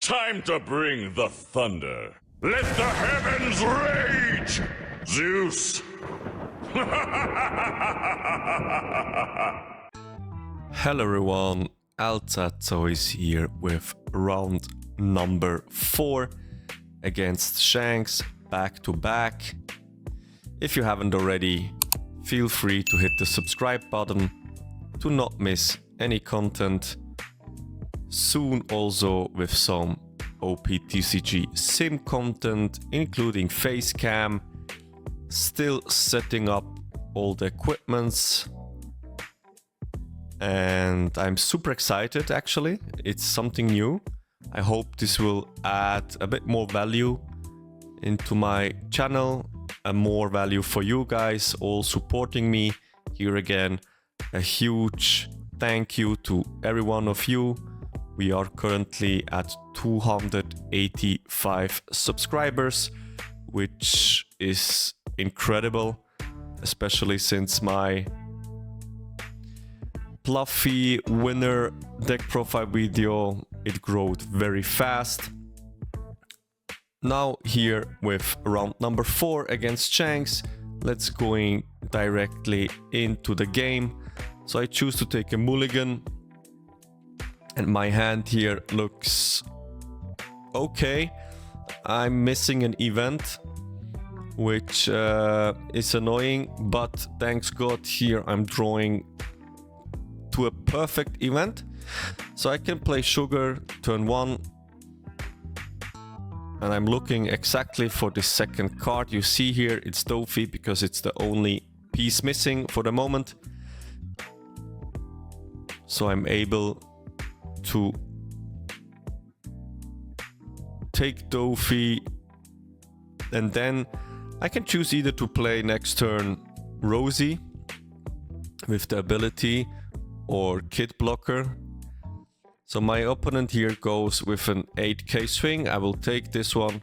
Time to bring the thunder. Let the heavens rage! Zeus! Hello everyone, Altazo is here with round number 4 against Shanks, back to back. If you haven't already, feel free to hit the subscribe button to not miss any content. Soon also with some OPTCG sim content, including face cam. Still setting up all the equipments. And I'm super excited actually. It's something new. I hope this will add a bit more value into my channel, and more value for you guys all supporting me. Here again, a huge thank you to every one of you. We are currently at 285 subscribers, which is incredible, especially since my Pluffy winner deck profile video, it growed very fast. Now here with round number 4 against Shanks, let's going directly into the game. So I choose to take a mulligan, and my hand here looks okay. I'm missing an event, which is annoying, but thanks God here I'm drawing to a perfect event. So I can play Sugar turn 1, and I'm looking exactly for the second card. You see here it's Pluffy because it's the only piece missing for the moment. So I'm able to take Pluffy, and then I can choose either to play next turn Rosie with the ability or Kid Blocker. So my opponent here goes with an 8k swing. I will take this one,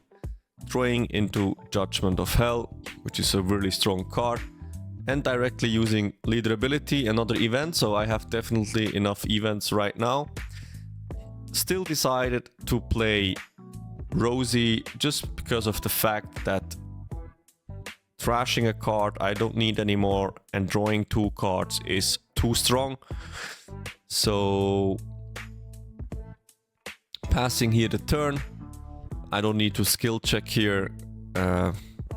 throwing into Judgment of Hell, which is a really strong card, and directly using leader ability, another event. So I have definitely enough events right now. Still decided to play Rosie just because of the fact that trashing a card I don't need anymore and drawing 2 cards is too strong. So passing here the turn, I don't need to skill check here.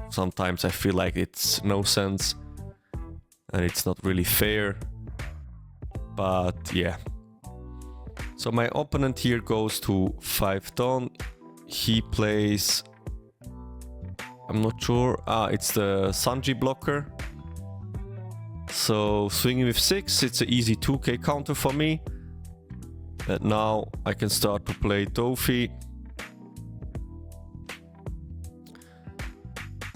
Sometimes I feel like it's no sense and it's not really fair, but yeah. So my opponent here goes to 5 down. He plays, I'm not sure, it's the Sanji blocker. So swinging with 6, it's an easy 2k counter for me. And now I can start to play Pluffy.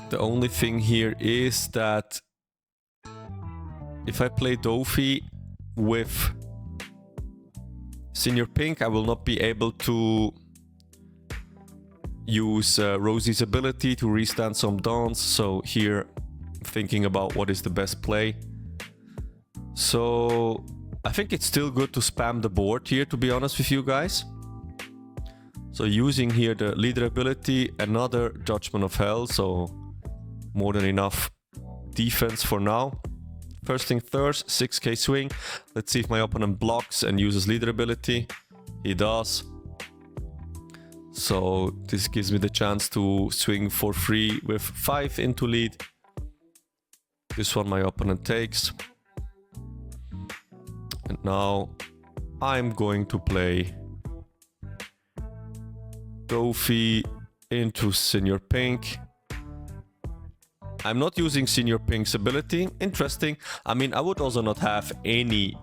The only thing here is that if I play Pluffy with Senior Pink, I will not be able to use Rosie's ability to restand some dawns. So here I'm thinking about what is the best play. So I think it's still good to spam the board here, to be honest with you guys. So using here the leader ability, another Judgment of Hell, so more than enough defense for now. First thing first, 6k swing. Let's see if my opponent blocks and uses leader ability. He does. So this gives me the chance to swing for free with 5 into lead. This one my opponent takes. And now I'm going to play Pluffy into Senior Pink. I'm not using Senior Pink's ability. Interesting. I mean, I would also not have any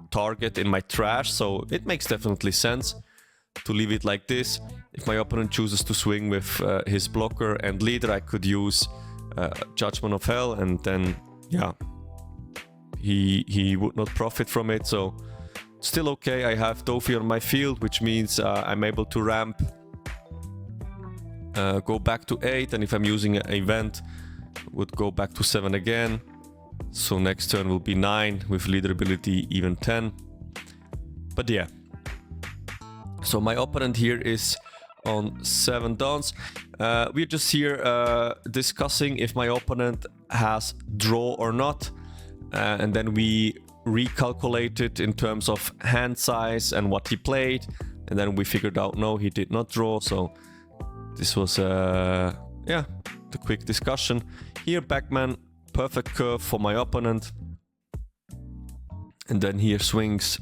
target in my trash, so it makes definitely sense to leave it like this. If my opponent chooses to swing with his blocker and leader, I could use Judgment of Hell, and then yeah, he would not profit from it. So still okay. I have Pluffy on my field, which means I'm able to ramp, go back to 8, and if I'm using an event, would go back to 7 again. So next turn will be 9 with leader ability, even 10. But yeah. So my opponent here is on 7 downs. We're just here discussing if my opponent has draw or not, and then we recalculate it in terms of hand size and what he played, and then we figured out no, he did not draw. So this was yeah, the quick discussion. Here backman, perfect curve for my opponent, and then here swings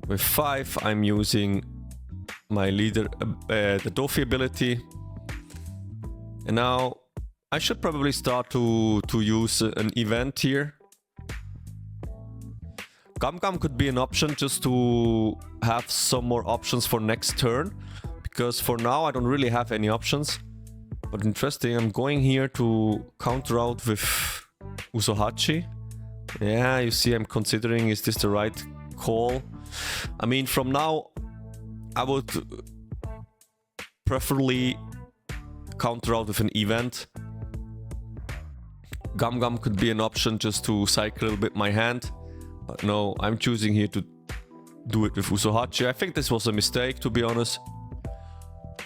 with 5. I'm using my leader, the Dofi ability, and now I should probably start to use an event here. Gum could be an option just to have some more options for next turn, because for now I don't really have any options. But interesting, I'm going here to counter out with Usohachi. Yeah, you see, I'm considering, is this the right call? I mean, from now I would preferably counter out with an event. Gum could be an option just to cycle a little bit my hand. But no, I'm choosing here to do it with Usohachi. I think this was a mistake, to be honest.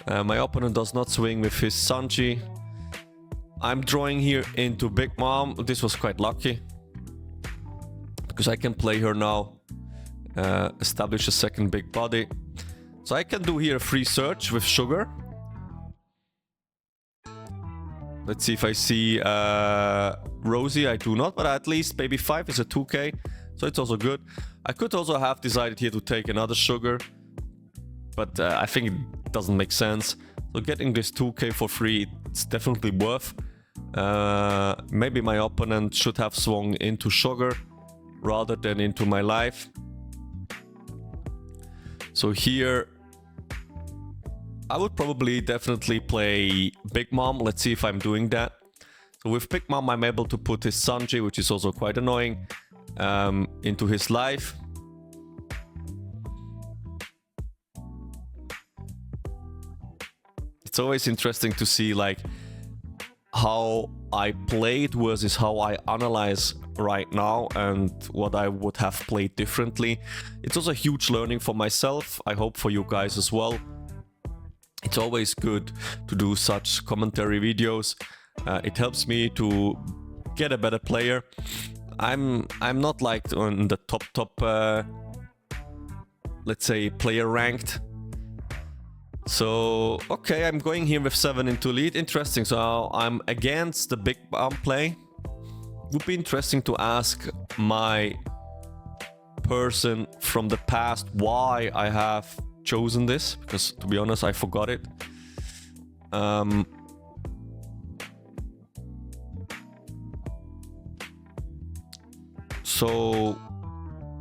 My opponent does not swing with his Sanji. I'm drawing here into Big Mom. This was quite lucky, because I can play her now, establish a second big body. So I can do here a free search with Sugar. Let's see if I see Rosie. I do not, but at least baby 5 is a 2k, so it's also good. I could also have decided here to take another Sugar, but I think it doesn't make sense. So getting this 2k for free, it's definitely worth. Maybe my opponent should have swung into Sugar rather than into my life. So here I would probably definitely play Big Mom. Let's see if I'm doing that. So with Big Mom, I'm able to put his Sanji, which is also quite annoying, into his life. It's always interesting to see like how I played versus how I analyze right now and what I would have played differently. It's also a huge learning for myself. I hope for you guys as well. It's always good to do such commentary videos. It helps me to get a better player. I'm not like on the top let's say player ranked. So okay, I'm going here with 7 into lead. Interesting. So I'm against the Big Mom play. Would be interesting to ask my person from the past why I have chosen this, because to be honest I forgot it. So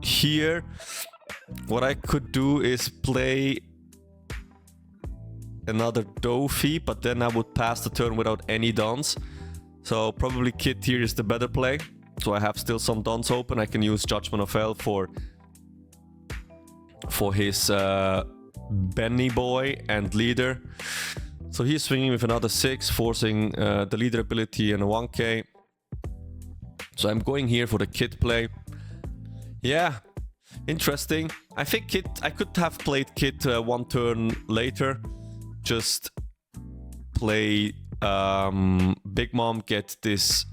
here what I could do is play another Dofi, but then I would pass the turn without any dons. So probably Kid here is the better play. So I have still some dons open. I can use Judgment of Hell for his Benny boy and leader. So he's swinging with another 6, forcing the leader ability and a 1k. So I'm going here for the Kid play. Yeah, interesting. I think Kid, I could have played Kid one turn later. Just play Big Mom, get this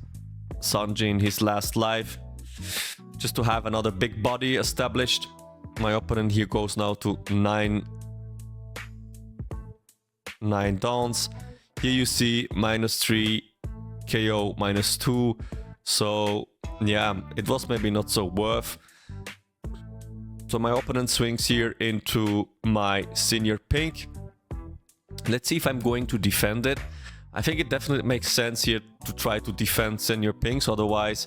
Sanji in his last life, just to have another big body established. My opponent here goes now to 9 downs. Here you see -3, KO -2. So yeah, it was maybe not so worth. So my opponent swings here into my senior pink. Let's see if I'm going to defend it. I think it definitely makes sense here to try to defend senior pinks, otherwise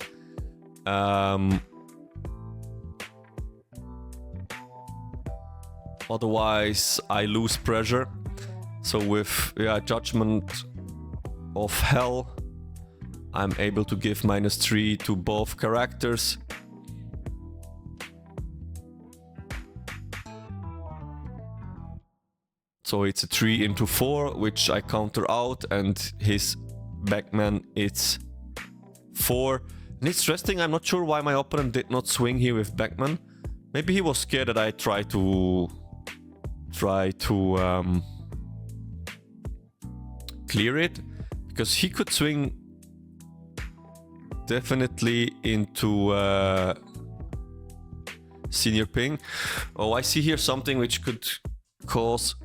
I lose pressure. So with Judgment of Hell, I'm able to give -3 to both characters. So it's a 3 into 4, which I counter out, and his backman it's 4. And it's interesting, I'm not sure why my opponent did not swing here with backman. Maybe he was scared that I try to try to clear it, because he could swing definitely into senior ping. Oh, I see here something which could cause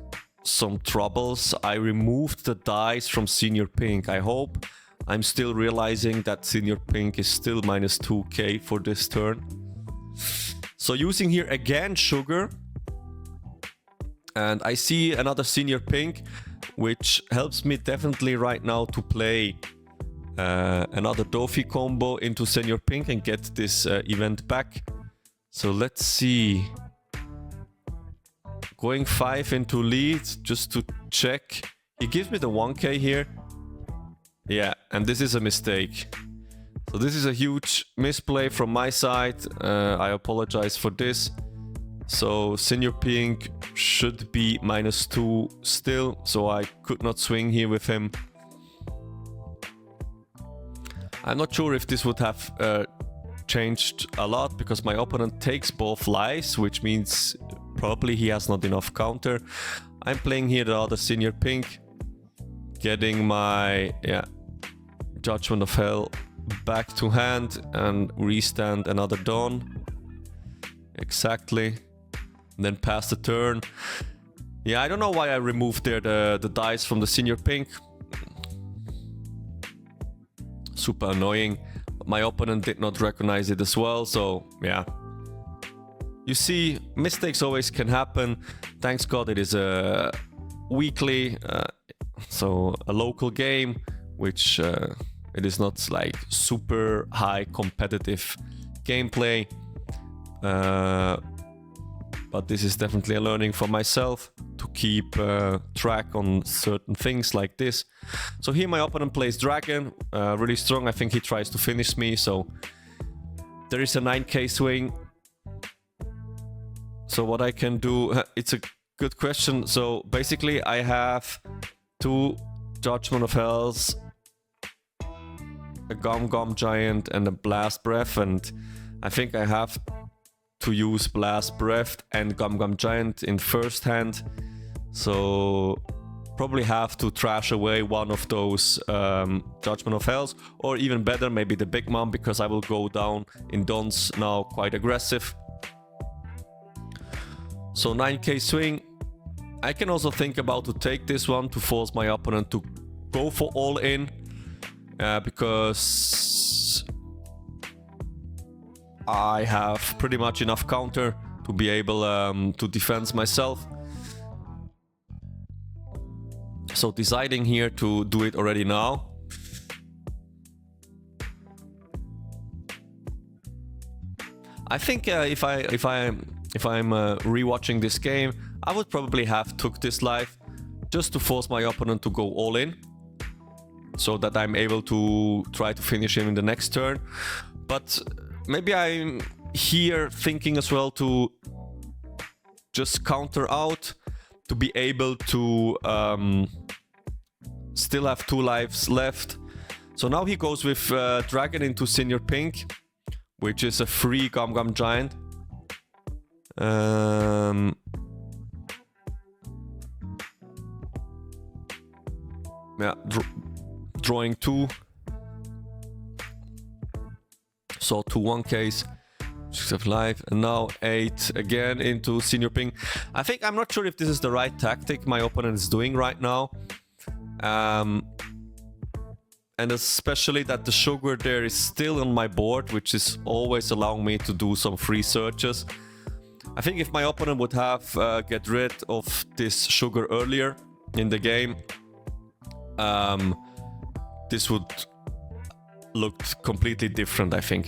some troubles. I removed the dice from senior pink. I hope I'm still realizing that senior pink is still minus 2k for this turn. So using here again sugar, and I see another senior pink, which helps me definitely right now to play another Dofi combo into senior pink and get this event back. So let's see. Going 5 into lead just to check. He gives me the 1k here. Yeah, and this is a mistake. So this is a huge misplay from my side. I apologize for this. So senior pink should be minus 2 still, so I could not swing here with him. I'm not sure if this would have changed a lot, because my opponent takes both lives, which means probably he has not enough counter. I'm playing here the other senior pink, getting my Judgment of Hell back to hand and restand another Dawn. Exactly. And then pass the turn. Yeah, I don't know why I removed there the dice from the senior pink. Super annoying. My opponent did not recognize it as well, so yeah. You see, mistakes always can happen. Thanks God it is a weekly, so a local game, which it is not like super high competitive gameplay. But this is definitely a learning for myself to keep track on certain things like this. So here my opponent plays Dragon, really strong. I think he tries to finish me, so there is a 9k swing. So what I can do, it's a good question. So basically I have 2 Judgment of Hells, a Gum Giant and a Blast Breath, and I think I have to use Blast Breath and Gum Giant in first hand. So probably have to trash away one of those Judgment of Hells, or even better, maybe the Big Mom, because I will go down in Dons now quite aggressive. So 9k swing. I can also think about to take this one to force my opponent to go for all in, because I have pretty much enough counter to be able to defend myself. So deciding here to do it already now. I think if I'm rewatching this game, I would probably have took this life just to force my opponent to go all in, so that I'm able to try to finish him in the next turn. But maybe I'm here thinking as well to just counter out, to be able to still have 2 lives left. So now he goes with Dragon into Senior Pink, which is a free Gum Giant. Yeah, drawing 2. So 2 1Ks, 6 of life, and now 8 again into Senior Ping. I think I'm not sure if this is the right tactic my opponent is doing right now. And especially that the sugar there is still on my board, which is always allowing me to do some free searches. I think if my opponent would have get rid of this sugar earlier in the game, this would look completely different, I think.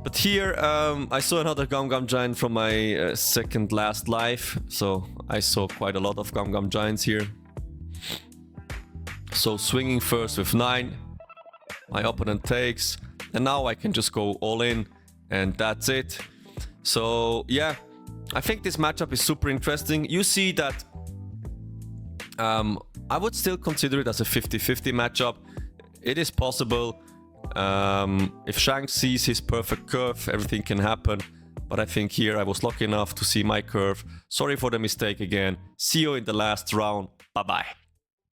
But here I saw another Gum Giant from my second last life, so I saw quite a lot of Gum Giants here. So swinging first with 9, my opponent takes, and now I can just go all in, and that's it. So yeah, I think this matchup is super interesting. You see that I would still consider it as a 50-50 matchup. It is possible. If Shanks sees his perfect curve, everything can happen. But I think here I was lucky enough to see my curve. Sorry for the mistake again. See you in the last round. Bye bye.